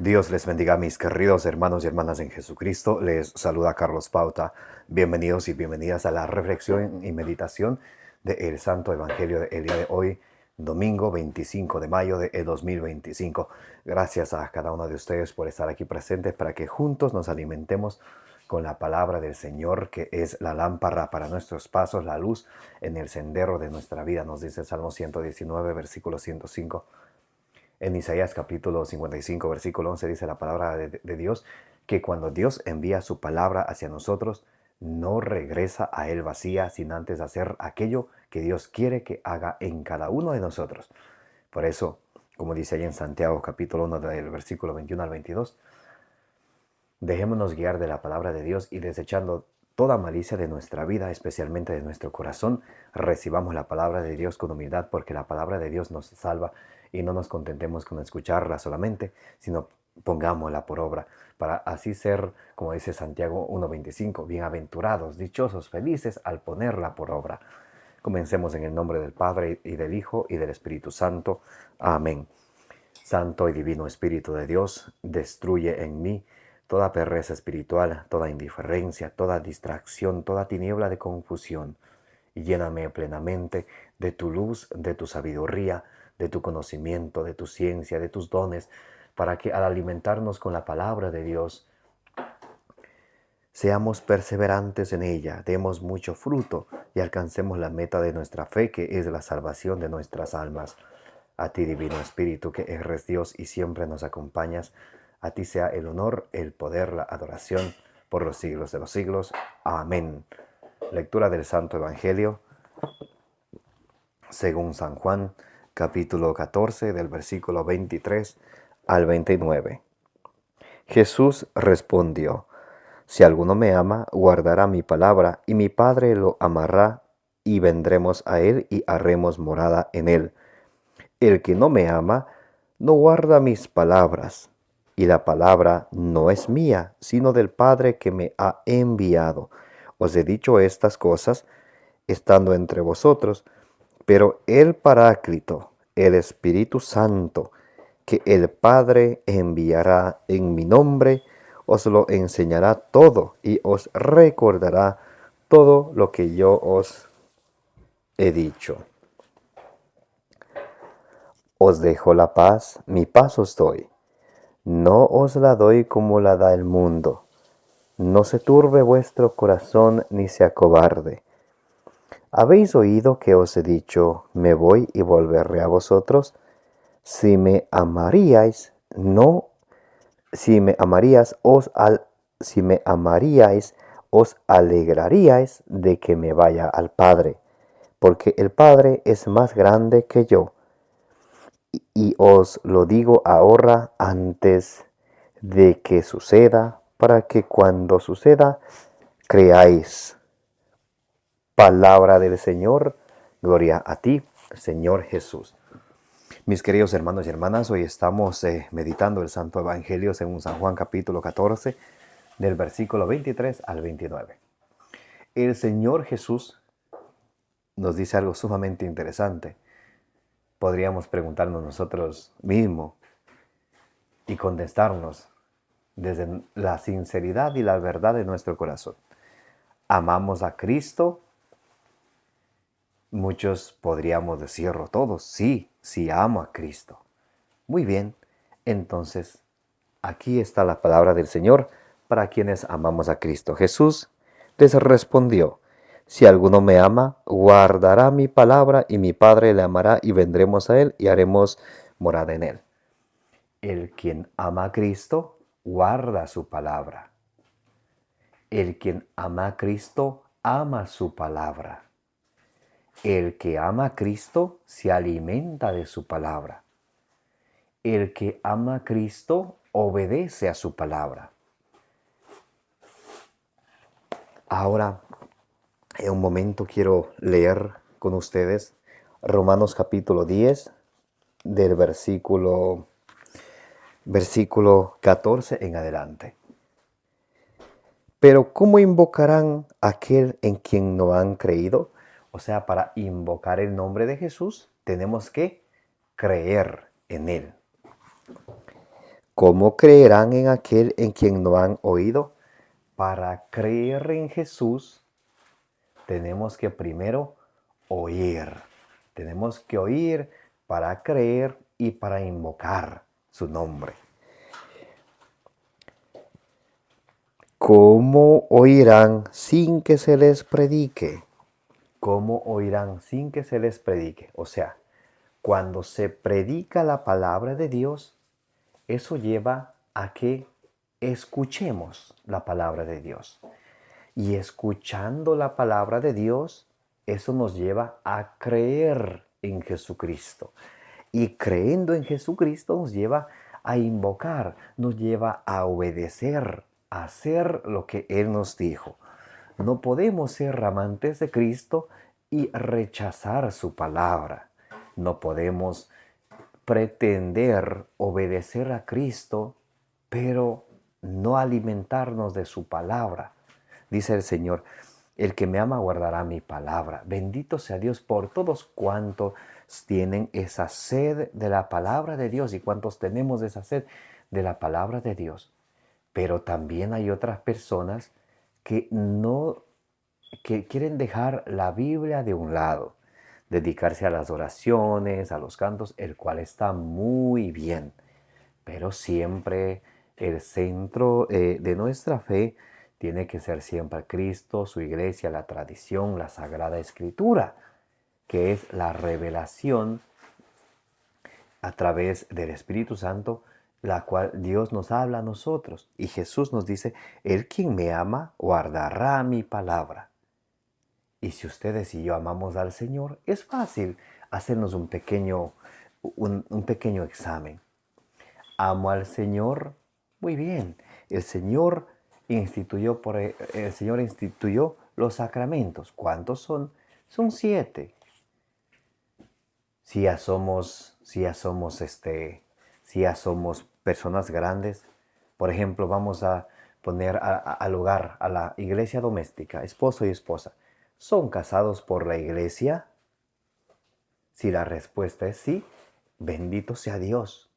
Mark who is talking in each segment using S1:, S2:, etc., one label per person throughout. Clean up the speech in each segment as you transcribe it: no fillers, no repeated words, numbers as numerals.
S1: Dios les bendiga, mis queridos hermanos y hermanas en Jesucristo. Les saluda Carlos Pauta. Bienvenidos y bienvenidas a la reflexión y meditación del Santo Evangelio del día de hoy, domingo 25 de mayo de 2025. Gracias a cada uno de ustedes por estar aquí presentes para que juntos nos alimentemos con la palabra del Señor, que es la lámpara para nuestros pasos, la luz en el sendero de nuestra vida, nos dice el Salmo 119, versículo 105. En Isaías capítulo 55, versículo 11 dice la palabra de Dios, que cuando Dios envía su palabra hacia nosotros, no regresa a Él vacía, sin antes hacer aquello que Dios quiere que haga en cada uno de nosotros. Por eso, como dice ahí en Santiago capítulo 1 del versículo 21 al 22, dejémonos guiar de la palabra de Dios y desechando toda malicia de nuestra vida, especialmente de nuestro corazón, recibamos la palabra de Dios con humildad, porque la palabra de Dios nos salva y no nos contentemos con escucharla solamente, sino pongámosla por obra, para así ser, como dice Santiago 1.25, bienaventurados, dichosos, felices al ponerla por obra. Comencemos en el nombre del Padre y del Hijo y del Espíritu Santo. Amén. Santo y divino Espíritu de Dios, destruye en mí toda pereza espiritual, toda indiferencia, toda distracción, toda tiniebla de confusión, y lléname plenamente de tu luz, de tu sabiduría, de tu conocimiento, de tu ciencia, de tus dones, para que al alimentarnos con la palabra de Dios, seamos perseverantes en ella, demos mucho fruto y alcancemos la meta de nuestra fe, que es la salvación de nuestras almas. A ti, Divino Espíritu, que eres Dios y siempre nos acompañas, a ti sea el honor, el poder, la adoración por los siglos de los siglos. Amén. Lectura del Santo Evangelio según San Juan, capítulo 14, del versículo 23 al 29. Jesús respondió: Si alguno me ama, guardará mi palabra, y mi Padre lo amará, y vendremos a él y haremos morada en él. El que no me ama, no guarda mis palabras, y la palabra no es mía, sino del Padre que me ha enviado. Os he dicho estas cosas estando entre vosotros, pero el Paráclito, el Espíritu Santo, que el Padre enviará en mi nombre, os lo enseñará todo y os recordará todo lo que yo os he dicho. Os dejo la paz, mi paz os doy. No os la doy como la da el mundo. No se turbe vuestro corazón ni se acobarde. ¿Habéis oído que os he dicho, me voy y volveré a vosotros? Si me amaríais, no, si me amaríais, os alegraríais de que me vaya al Padre, porque el Padre es más grande que yo. Y os lo digo ahora antes de que suceda, para que cuando suceda creáis. Palabra del Señor, gloria a ti, Señor Jesús. Mis queridos hermanos y hermanas, hoy estamos meditando el Santo Evangelio según San Juan capítulo 14, del versículo 23 al 29. El Señor Jesús nos dice algo sumamente interesante. Podríamos preguntarnos nosotros mismos y contestarnos desde la sinceridad y la verdad de nuestro corazón. ¿Amamos a Cristo? Muchos podríamos decirlo todos, sí amo a Cristo. Muy bien, entonces aquí está la palabra del Señor para quienes amamos a Cristo. Jesús les respondió: Si alguno me ama, guardará mi palabra, y mi Padre le amará, y vendremos a él y haremos morada en él. El quien ama a Cristo, guarda su palabra. El quien ama a Cristo, ama su palabra. El que ama a Cristo se alimenta de su palabra. El que ama a Cristo obedece a su palabra. Ahora, en un momento quiero leer con ustedes Romanos capítulo 10, del versículo 14 en adelante. Pero ¿cómo invocarán a aquel en quien no han creído? O sea, para invocar el nombre de Jesús tenemos que creer en él. ¿Cómo creerán en aquel en quien no han oído? Para creer en Jesús tenemos que primero oír. Tenemos que oír para creer y para invocar su nombre. ¿Cómo oirán sin que se les predique? ¿Cómo oirán sin que se les predique? O sea, cuando se predica la palabra de Dios, eso lleva a que escuchemos la palabra de Dios. Y escuchando la palabra de Dios, eso nos lleva a creer en Jesucristo. Y creyendo en Jesucristo nos lleva a invocar, nos lleva a obedecer, a hacer lo que Él nos dijo. No podemos ser amantes de Cristo y rechazar su palabra. No podemos pretender obedecer a Cristo, pero no alimentarnos de su palabra. Dice el Señor, el que me ama guardará mi palabra. Bendito sea Dios por todos cuantos tienen esa sed de la palabra de Dios y cuantos tenemos esa sed de la palabra de Dios. Pero también hay otras personas que quieren dejar la Biblia de un lado, dedicarse a las oraciones, a los cantos, el cual está muy bien, pero siempre el centro de nuestra fe tiene que ser siempre Cristo, su iglesia, la tradición, la Sagrada Escritura, que es la revelación a través del Espíritu Santo, la cual Dios nos habla a nosotros. Y Jesús nos dice, el quien me ama guardará mi palabra. Y si ustedes y yo amamos al Señor, es fácil hacernos un pequeño examen. ¿Amo al Señor? Muy bien. El Señor instituyó los sacramentos. ¿Cuántos son? Son 7. Si ya somos personas grandes, por ejemplo, vamos a poner al hogar, a la iglesia doméstica, esposo y esposa. ¿Son casados por la iglesia? Si la respuesta es sí, bendito sea Dios.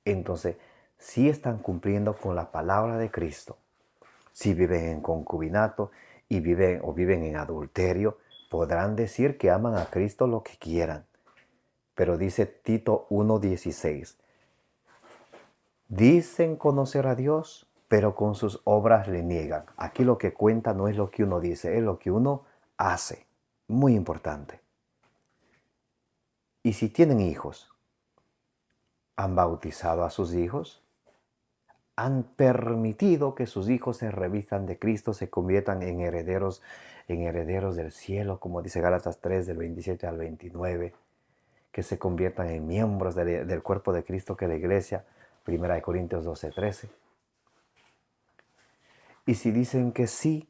S1: Entonces, si están cumpliendo con la palabra de Cristo. Si viven en concubinato y viven en adulterio, podrán decir que aman a Cristo lo que quieran. Pero dice Tito 1:16, dicen conocer a Dios, pero con sus obras le niegan. Aquí lo que cuenta no es lo que uno dice, es lo que uno hace. Muy importante. Y si tienen hijos, ¿han bautizado a sus hijos? ¿Han permitido que sus hijos se revistan de Cristo, se conviertan en herederos del cielo, como dice Gálatas 3, del 27 al 29? Que se conviertan en miembros del cuerpo de Cristo, que es la iglesia, 1 Corintios 12, 13. Y si dicen que sí,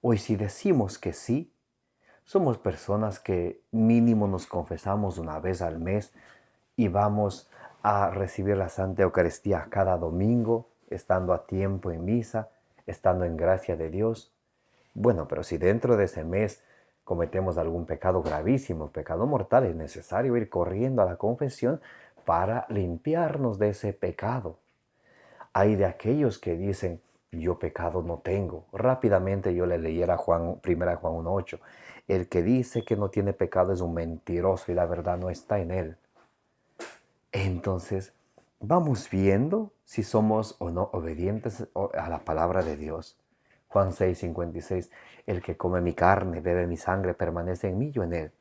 S1: o si decimos que sí, somos personas que mínimo nos confesamos una vez al mes y vamos a recibir la Santa Eucaristía cada domingo, estando a tiempo en misa, estando en gracia de Dios. Bueno, pero si dentro de ese mes cometemos algún pecado gravísimo, pecado mortal, es necesario ir corriendo a la confesión para limpiarnos de ese pecado. Hay de aquellos que dicen, yo pecado no tengo. Rápidamente yo le leyera 1 Juan 1:8. El que dice que no tiene pecado es un mentiroso y la verdad no está en él. Entonces, vamos viendo si somos o no obedientes a la palabra de Dios. Juan 6:56, el que come mi carne, bebe mi sangre, permanece en mí, yo en él.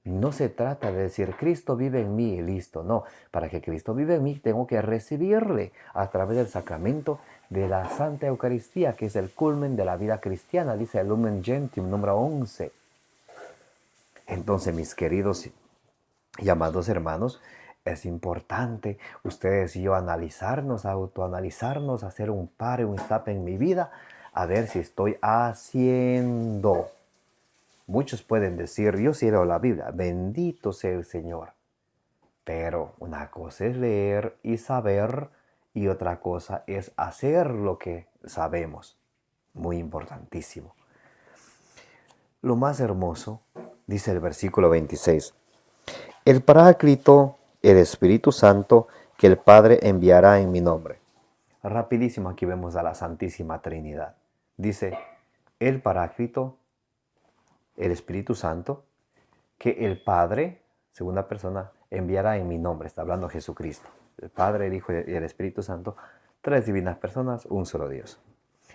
S1: No se trata de decir, Cristo vive en mí y listo. No, para que Cristo vive en mí, tengo que recibirle a través del sacramento de la Santa Eucaristía, que es el culmen de la vida cristiana, dice el Lumen Gentium, número 11. Entonces, mis queridos y amados hermanos, es importante ustedes y yo analizarnos, autoanalizarnos, hacer un pare, un stop en mi vida, a ver si estoy haciendo. Muchos pueden decir, yo sí leo la Biblia, bendito sea el Señor. Pero una cosa es leer y saber y otra cosa es hacer lo que sabemos. Muy importantísimo. Lo más hermoso, dice el versículo 26, el Paráclito, el Espíritu Santo, que el Padre enviará en mi nombre. Rapidísimo, aquí vemos a la Santísima Trinidad. Dice, el Paráclito, el Espíritu Santo, que el Padre, segunda persona, enviará en mi nombre. Está hablando Jesucristo. El Padre, el Hijo y el Espíritu Santo, tres divinas personas, un solo Dios.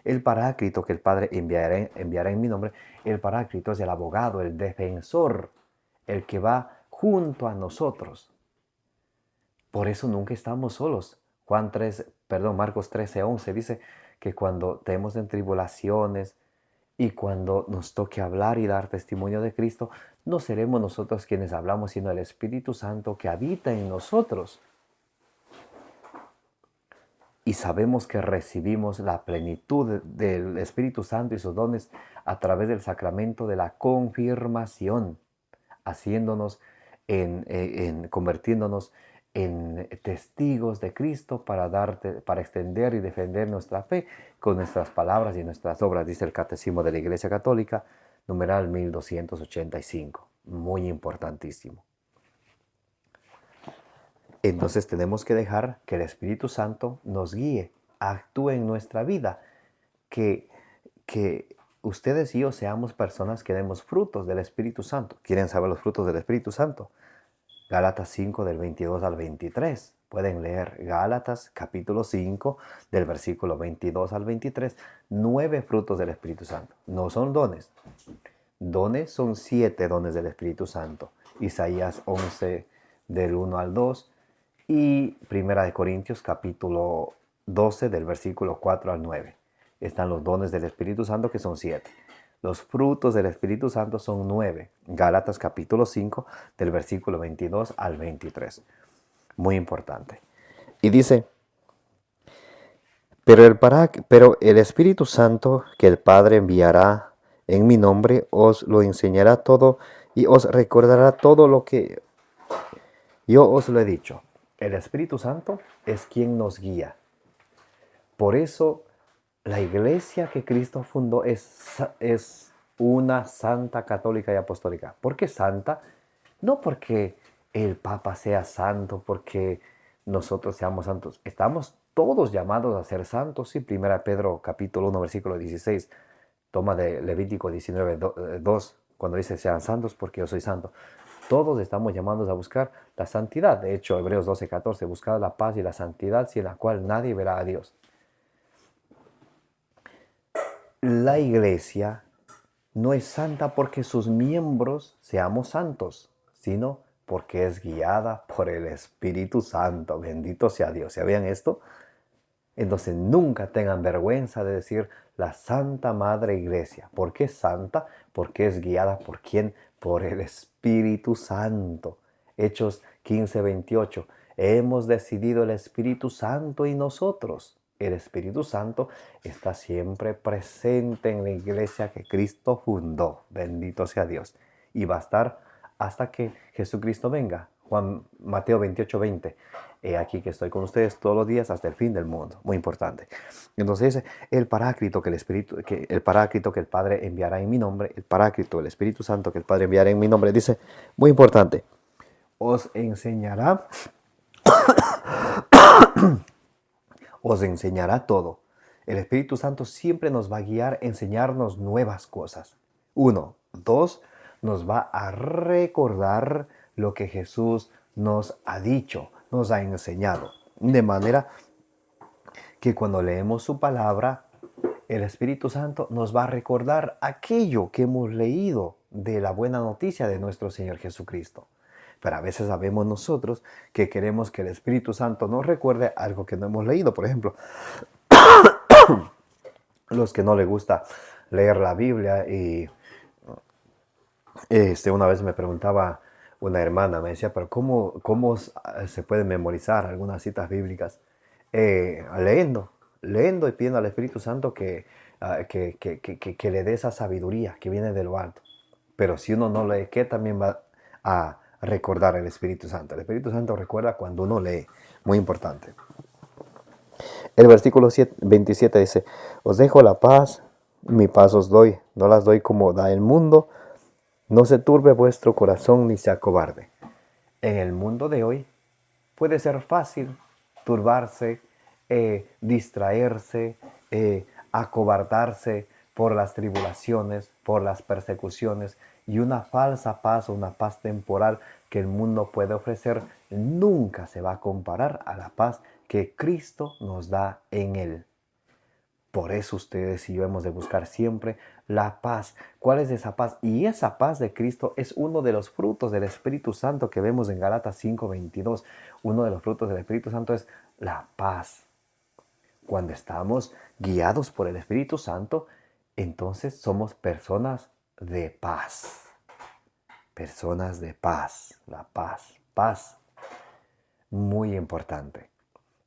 S1: El Paráclito que el Padre enviará en mi nombre, el Paráclito es el abogado, el defensor, el que va junto a nosotros. Por eso nunca estamos solos. Marcos 13:11 dice que cuando estemos en tribulaciones y cuando nos toque hablar y dar testimonio de Cristo, no seremos nosotros quienes hablamos, sino el Espíritu Santo que habita en nosotros. Y sabemos que recibimos la plenitud del Espíritu Santo y sus dones a través del sacramento de la confirmación, convirtiéndonos en testigos de Cristo para extender y defender nuestra fe con nuestras palabras y nuestras obras, dice el Catecismo de la Iglesia Católica, numeral 1285. Muy importantísimo. Entonces tenemos que dejar que el Espíritu Santo nos guíe, actúe en nuestra vida, que ustedes y yo seamos personas que demos frutos del Espíritu Santo. ¿Quieren saber los frutos del Espíritu Santo? Gálatas 5 del 22 al 23. Pueden leer Gálatas capítulo 5 del versículo 22 al 23. 9 frutos del Espíritu Santo. No son dones. Dones son 7 dones del Espíritu Santo. Isaías 11 del 1 al 2. Y Primera de Corintios capítulo 12 del versículo 4 al 9. Están los dones del Espíritu Santo que son 7. Los frutos del Espíritu Santo son 9. Gálatas capítulo 5 del versículo 22 al 23. Muy importante. Y dice, pero el Espíritu Santo que el Padre enviará en mi nombre os lo enseñará todo y os recordará todo lo que yo os lo he dicho. El Espíritu Santo es quien nos guía. Por eso la iglesia que Cristo fundó es una santa, católica y apostólica. ¿Por qué santa? No porque el Papa sea santo, porque nosotros seamos santos. Estamos todos llamados a ser santos. Sí, 1 Pedro capítulo 1, versículo 16. Toma de Levítico 19:2, cuando dice sean santos porque yo soy santo. Todos estamos llamados a buscar la santidad. De hecho, Hebreos 12:14, buscar la paz y la santidad sin la cual nadie verá a Dios. La iglesia no es santa porque sus miembros seamos santos, sino porque es guiada por el Espíritu Santo. Bendito sea Dios. ¿Sabían esto? Entonces nunca tengan vergüenza de decir la Santa Madre Iglesia. ¿Por qué es santa? Porque es guiada por ¿quién? Por el Espíritu Santo. Hechos 15:28. Hemos decidido el Espíritu Santo y nosotros. El Espíritu Santo está siempre presente en la iglesia que Cristo fundó. Bendito sea Dios. Y va a estar hasta que Jesucristo venga. Mateo 28:20. He aquí que estoy con ustedes todos los días hasta el fin del mundo. Muy importante. Entonces, el Paráclito que el Padre enviará en mi nombre, el Paráclito, el Espíritu Santo que el Padre enviará en mi nombre, dice, muy importante, os enseñará todo. El Espíritu Santo siempre nos va a guiar, enseñarnos nuevas cosas. 1. 2. Nos va a recordar lo que Jesús nos ha dicho, nos ha enseñado. De manera que cuando leemos su palabra, el Espíritu Santo nos va a recordar aquello que hemos leído de la buena noticia de nuestro Señor Jesucristo. Pero a veces sabemos nosotros que queremos que el Espíritu Santo nos recuerde algo que no hemos leído. Por ejemplo, los que no les gusta leer la Biblia y una vez me preguntaba una hermana, me decía, pero ¿cómo se pueden memorizar algunas citas bíblicas? Leyendo y pidiendo al Espíritu Santo que le dé esa sabiduría que viene de lo alto. Pero si uno no lee, ¿qué también va a recordar el Espíritu Santo? El Espíritu Santo recuerda cuando uno lee. Muy importante. El versículo 27 dice, os dejo la paz, mi paz os doy, no las doy como da el mundo. No se turbe vuestro corazón ni se acobarde. En el mundo de hoy puede ser fácil turbarse, distraerse, acobardarse por las tribulaciones, por las persecuciones, y una falsa paz o una paz temporal que el mundo puede ofrecer nunca se va a comparar a la paz que Cristo nos da en Él. Por eso ustedes y yo hemos de buscar siempre la paz. ¿Cuál es esa paz? Y esa paz de Cristo es uno de los frutos del Espíritu Santo que vemos en Gálatas 5:22. Uno de los frutos del Espíritu Santo es la paz. Cuando estamos guiados por el Espíritu Santo, entonces somos personas de paz. Personas de paz. La paz. Paz. Muy importante.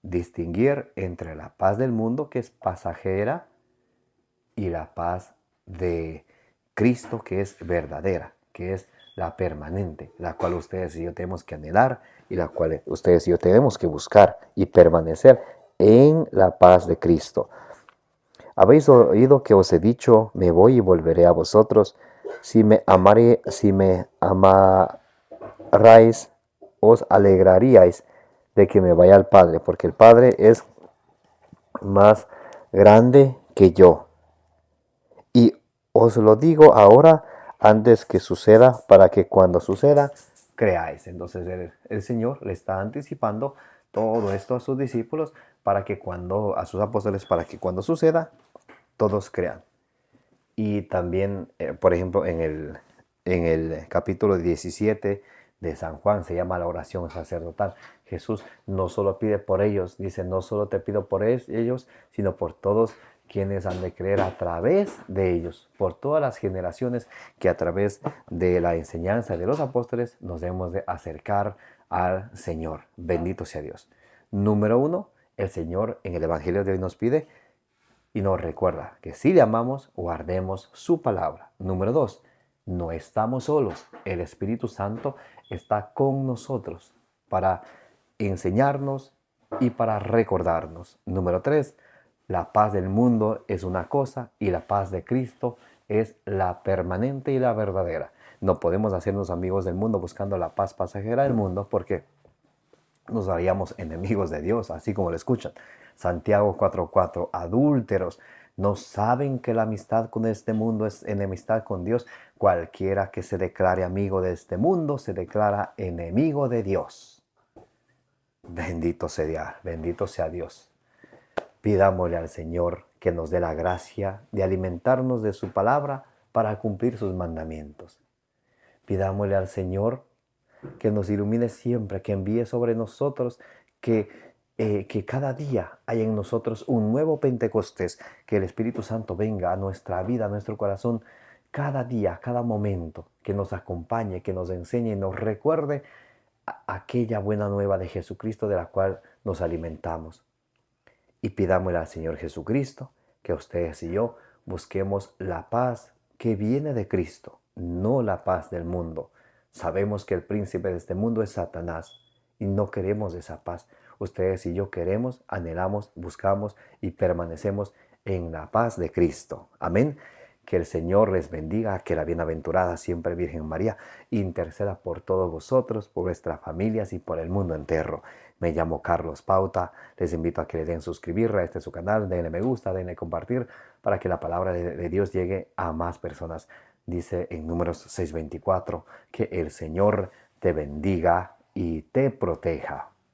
S1: Distinguir entre la paz del mundo, que es pasajera, y la paz de Cristo, que es verdadera, que es la permanente, la cual ustedes y yo tenemos que anhelar y la cual ustedes y yo tenemos que buscar y permanecer en la paz de Cristo. Habéis oído que os he dicho, me voy y volveré a vosotros. Si me amarais, os alegraríais de que me vaya al Padre, porque el Padre es más grande que yo. Y os lo digo ahora antes que suceda, para que cuando suceda, creáis. Entonces el Señor le está anticipando todo esto a sus discípulos, a sus apóstoles, para que cuando suceda, todos crean. Y también, por ejemplo, en el capítulo 17 de San Juan, se llama la oración sacerdotal. Jesús no solo pide por ellos, dice, no solo te pido por ellos, sino por todos quienes han de creer a través de ellos, por todas las generaciones que a través de la enseñanza de los apóstoles nos debemos de acercar al Señor. Bendito sea Dios. Número 1, el Señor en el Evangelio de hoy nos pide y nos recuerda que si le amamos, guardemos su palabra. Número 2, no estamos solos. El Espíritu Santo está con nosotros para enseñarnos y para recordarnos. Número 3, la paz del mundo es una cosa y la paz de Cristo es la permanente y la verdadera. No podemos hacernos amigos del mundo buscando la paz pasajera del mundo, porque nos haríamos enemigos de Dios, así como lo escuchan. Santiago 4:4, adúlteros, ¿no saben que la amistad con este mundo es enemistad con Dios? Cualquiera que se declare amigo de este mundo se declara enemigo de Dios. Bendito sea Dios. Pidámosle al Señor que nos dé la gracia de alimentarnos de su palabra para cumplir sus mandamientos. Pidámosle al Señor que nos ilumine siempre, que envíe sobre nosotros, que cada día haya en nosotros un nuevo Pentecostés, que el Espíritu Santo venga a nuestra vida, a nuestro corazón, cada día, cada momento, que nos acompañe, que nos enseñe y nos recuerde aquella buena nueva de Jesucristo de la cual nos alimentamos. Y pidámosle al Señor Jesucristo que ustedes y yo busquemos la paz que viene de Cristo, no la paz del mundo. Sabemos que el príncipe de este mundo es Satanás y no queremos esa paz. Ustedes y yo queremos, anhelamos, buscamos y permanecemos en la paz de Cristo. Amén. Que el Señor les bendiga, que la bienaventurada siempre Virgen María interceda por todos vosotros, por vuestras familias y por el mundo entero. Me llamo Carlos Pauta, les invito a que le den suscribir a su canal, denle me gusta, denle compartir, para que la palabra de Dios llegue a más personas. Dice en Números 6:24, que el Señor te bendiga y te proteja.